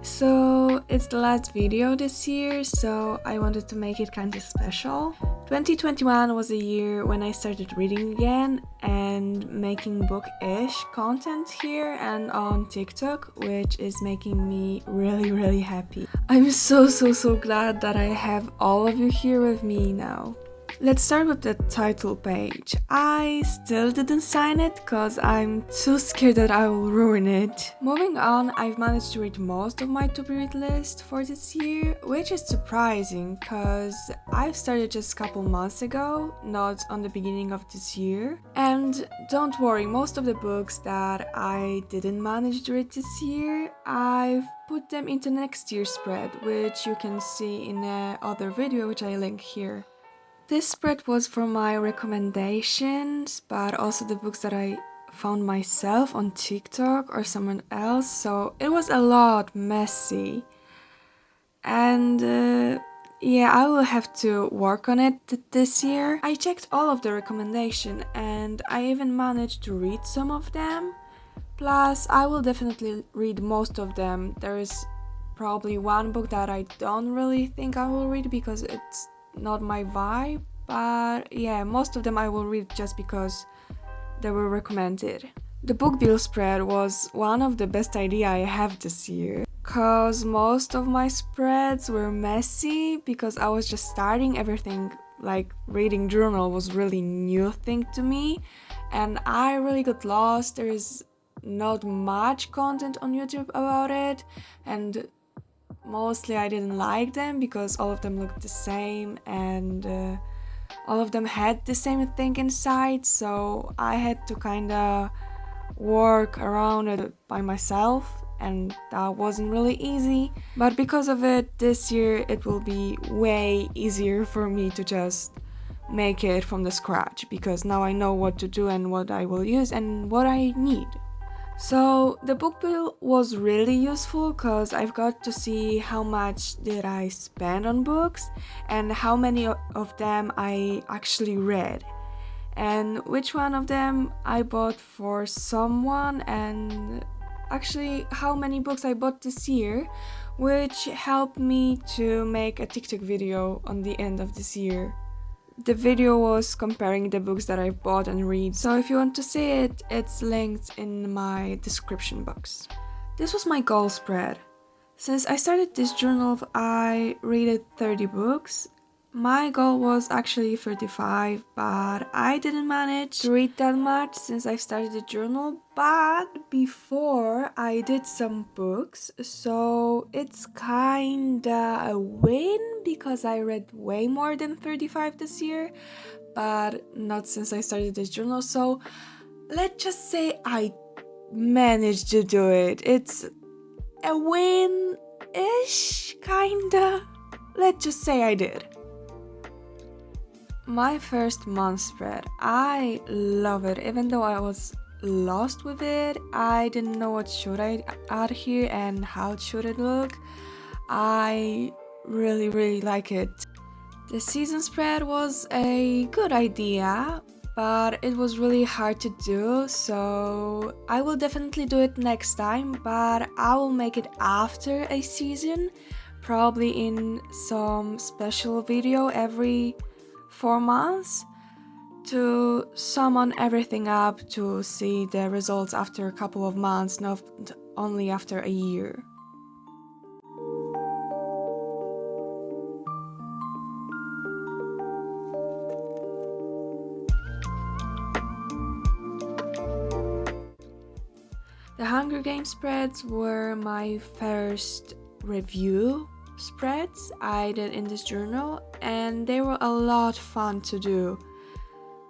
So it's the last video this year, so I wanted to make it kind of special. 2021 was a year when I started reading again and making book-ish content here and on TikTok, which is making me really happy. I'm so glad that I have all of you here with me now. Let's start with the title page. I still didn't sign it because I'm too scared that I will ruin it. Moving on, I've managed to read most of my to-be-read list for this year, which is surprising because I've started just a couple months ago, not on the beginning of this year. And don't worry, most of the books that I didn't manage to read this year, I've put them into next year's spread, which you can see in the other video which I link here. This spread was for my recommendations, but also the books that I found myself on TikTok or someone else, so it was a lot messy. And yeah, I will have to work on it this year. I checked all of the recommendations and I even managed to read some of them. Plus, I will definitely read most of them. There is probably one book that I don't really think I will read because it's not my vibe, but yeah, most of them I will read just because they were recommended. The book deal spread was one of the best ideas I have this year, cause most of my spreads were messy because I was just starting everything. Like reading journal was really new thing to me and I really got lost. There is not much content on YouTube about it and mostly I didn't like them because all of them looked the same and all of them had the same thing inside, so I had to kinda work around it by myself and that wasn't really easy. But because of it, this year it will be way easier for me to just make it from the scratch because now I know what to do and what I will use and what I need. So the book bill was really useful because I've got to see how much did I spend on books and how many of them I actually read and which one of them I bought for someone and actually how many books I bought this year, which helped me to make a TikTok video on the end of this year. The video was comparing the books that I've bought and read, so if you want to see it, it's linked in my description box. This was my goal spread. Since I started this journal, I read 30 books. My goal was actually 35, but I didn't manage to read that much since I started the journal. But before I did some books, so it's kinda a win because I read way more than 35 this year, but not since I started this journal. So let's just say I managed to do it. It's a win-ish, kinda. Let's just say I did. My first month spread, I love it. Even though I was lost with it, I didn't know what should I add here and how should it look. I really like it. The season spread was a good idea, but it was really hard to do, so I will definitely do it next time, but I will make it after a season, probably in some special video every 4 months to sum everything up to see the results after a couple of months, not only after a year. The Hunger Games spreads were my first review spreads I did in this journal and they were a lot fun to do.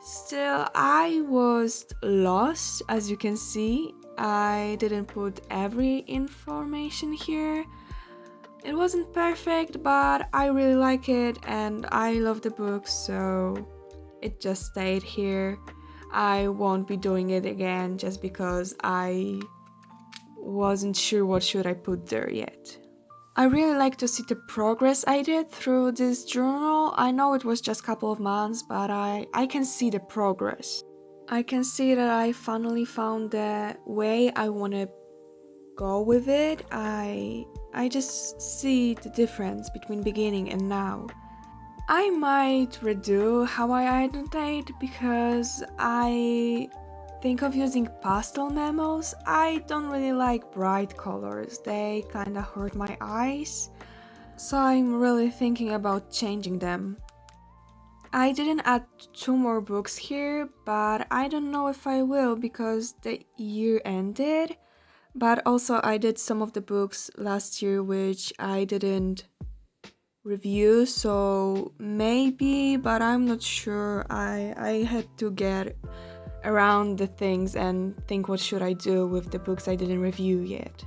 Still, I was lost, as you can see. I didn't put every information here. It wasn't perfect, but I really like it and I love the book, so it just stayed here. I won't be doing it again just because I wasn't sure what should I put there yet. I really like to see the progress I did through this journal. I know it was just a couple of months, but I can see the progress. I can see that I finally found the way I want to go with it. I just see the difference between beginning and now. I might redo how I annotate because I think of using pastel memos. I don't really like bright colors, they kinda hurt my eyes, so I'm really thinking about changing them. I didn't add 2 more books here, but I don't know if I will because the year ended. But also I did some of the books last year which I didn't review, so maybe, but I'm not sure. I had to get around the things and think what should I do with the books I didn't review yet.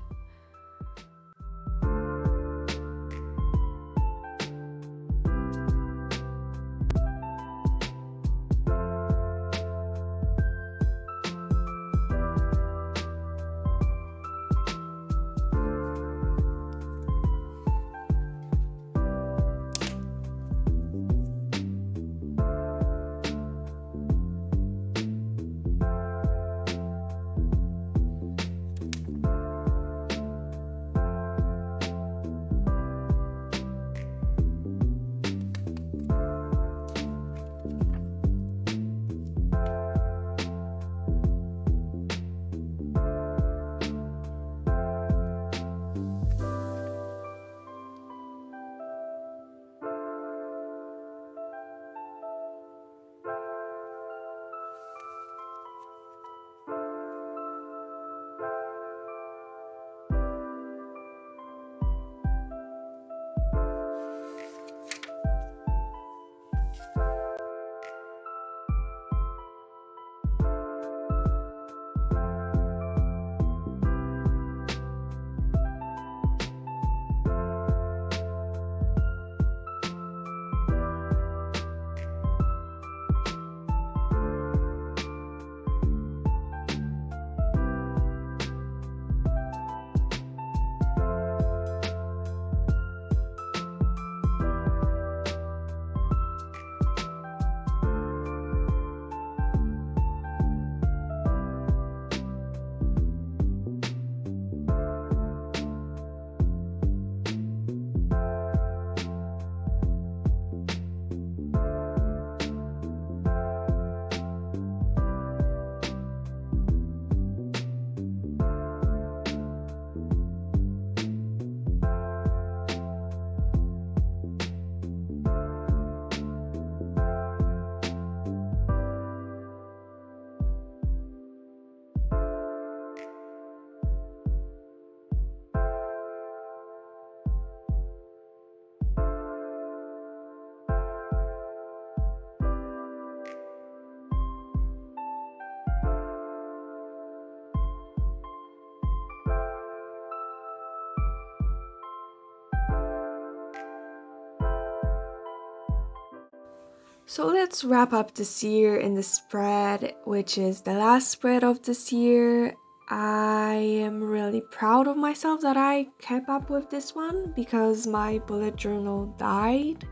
So let's wrap up this year in the spread, which is the last spread of this year. I am really proud of myself that I kept up with this one because my bullet journal died.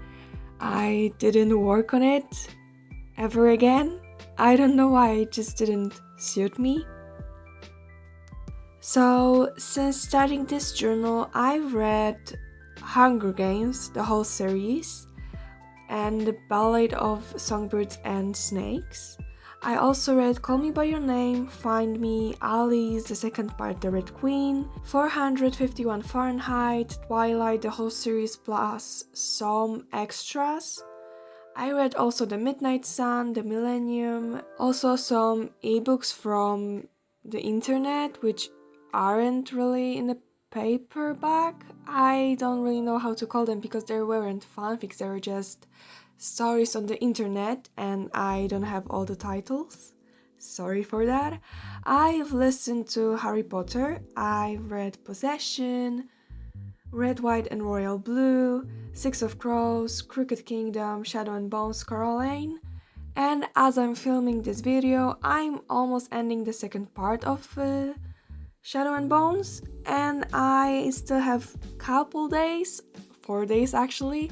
I didn't work on it ever again. I don't know why, it just didn't suit me. So since starting this journal, I've read Hunger Games, the whole series, and The Ballad of Songbirds and Snakes. I also read Call Me By Your Name, Find Me, Alice, the second part, The Red Queen, 451 Fahrenheit, Twilight, the whole series plus some extras. I read also The Midnight Sun, The Millennium, also some ebooks from the internet which aren't really in the paperback. I don't really know how to call them because they weren't fanfics, they were just stories on the internet and I don't have all the titles. Sorry for that. I've listened to Harry Potter, I've read Possession, Red, White and Royal Blue, Six of Crows, Crooked Kingdom, Shadow and Bones, Coraline. And as I'm filming this video, I'm almost ending the second part of Shadow and Bones, and I still have couple days, 4 days actually,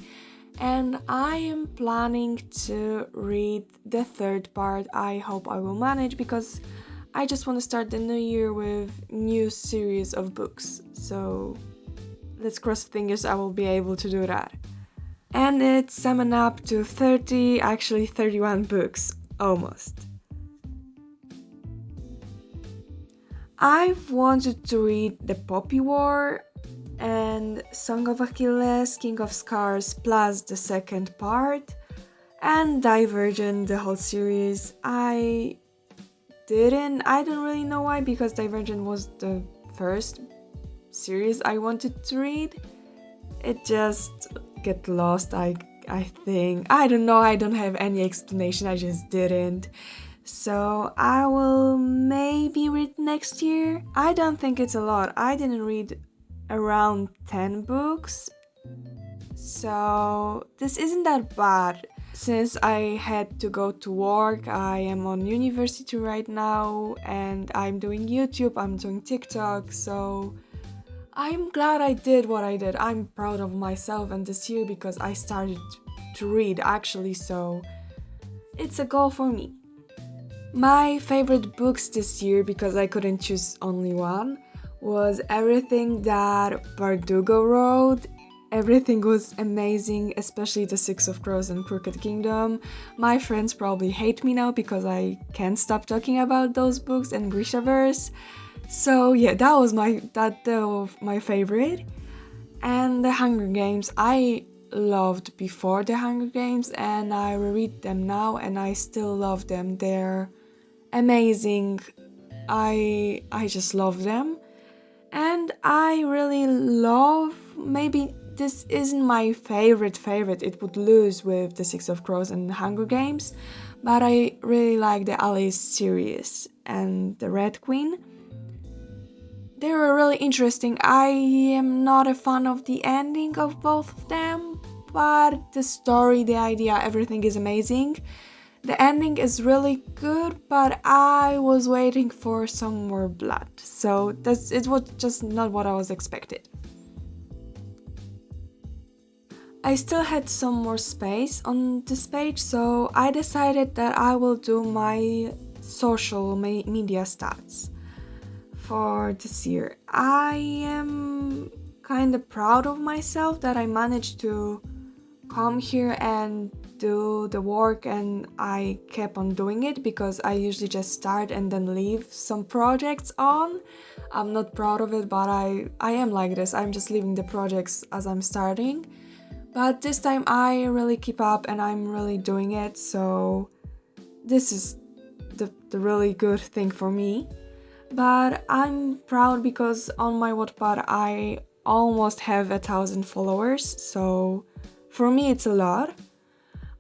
and I am planning to read the third part. I hope I will manage because I just want to start the new year with new series of books. So let's cross fingers I will be able to do that. And it's summing up to 30, actually 31 books, almost. I've wanted to read The Poppy War and Song of Achilles, King of Scars, plus the second part, and Divergent, the whole series. I don't really know why, because Divergent was the first series I wanted to read. It just get lost, I think. I don't know, I don't have any explanation, I just didn't. So I will maybe read next year. I don't think it's a lot. I didn't read around 10 books. So this isn't that bad. Since I had to go to work, I am on university right now and I'm doing YouTube, I'm doing TikTok, so I'm glad I did what I did. I'm proud of myself and this year because I started to read actually, so it's a goal for me. My favorite books this year, because I couldn't choose only one, was everything that Bardugo wrote. Everything was amazing, especially The Six of Crows and Crooked Kingdom. My friends probably hate me now because I can't stop talking about those books and Grishaverse. So yeah, that was my favorite. And The Hunger Games, I loved before The Hunger Games and I reread them now and I still love them. They're amazing. I just love them. And I really love, maybe this isn't my favorite, it would lose with The Six of Crows and Hunger Games, but I really like the Alice series and the Red Queen. They were really interesting. I am not a fan of the ending of both of them, but the story, the idea, everything is amazing. The ending is really good, but I was waiting for some more blood, so it was just not what I was expected. I still had some more space on this page, so I decided that I will do my social media stats for this year. I am kind of proud of myself that I managed to come here and do the work and I kept on doing it, because I usually just start and then leave some projects on. I'm not proud of it, but I am like this. I'm just leaving the projects as I'm starting. But this time I really keep up and I'm really doing it, so this is the really good thing for me. But I'm proud because on my Wattpad I almost have 1,000 followers, so for me it's a lot.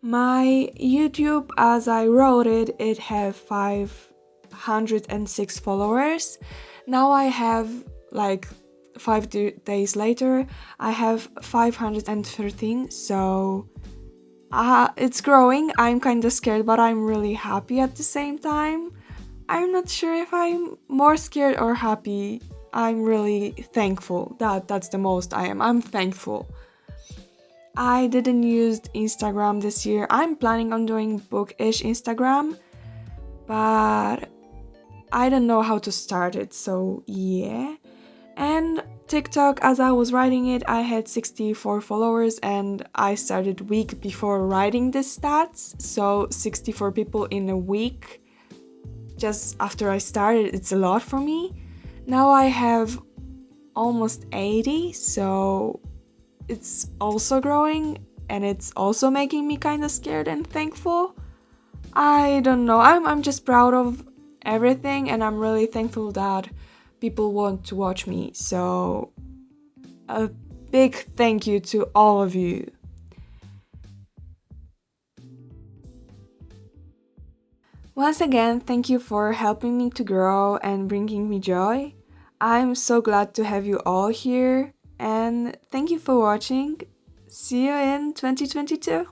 My YouTube, as I wrote it, it have 506 followers. Now I have, like, 5 days later, I have 513, so it's growing. I'm kind of scared, but I'm really happy at the same time. I'm not sure if I'm more scared or happy. I'm really thankful. That's the most I am. I'm thankful. I didn't use Instagram this year. I'm planning on doing bookish Instagram, but I don't know how to start it, so yeah. And TikTok, as I was writing it, I had 64 followers and I started week before writing the stats, so 64 people in a week just after I started, it's a lot for me. Now I have almost 80, so it's also growing and it's also making me kind of scared and thankful. I don't know, I'm just proud of everything and I'm really thankful that people want to watch me, so a big thank you to all of you. Once again, thank you for helping me to grow and bringing me joy. I'm so glad to have you all here and thank you for watching. See you in 2022.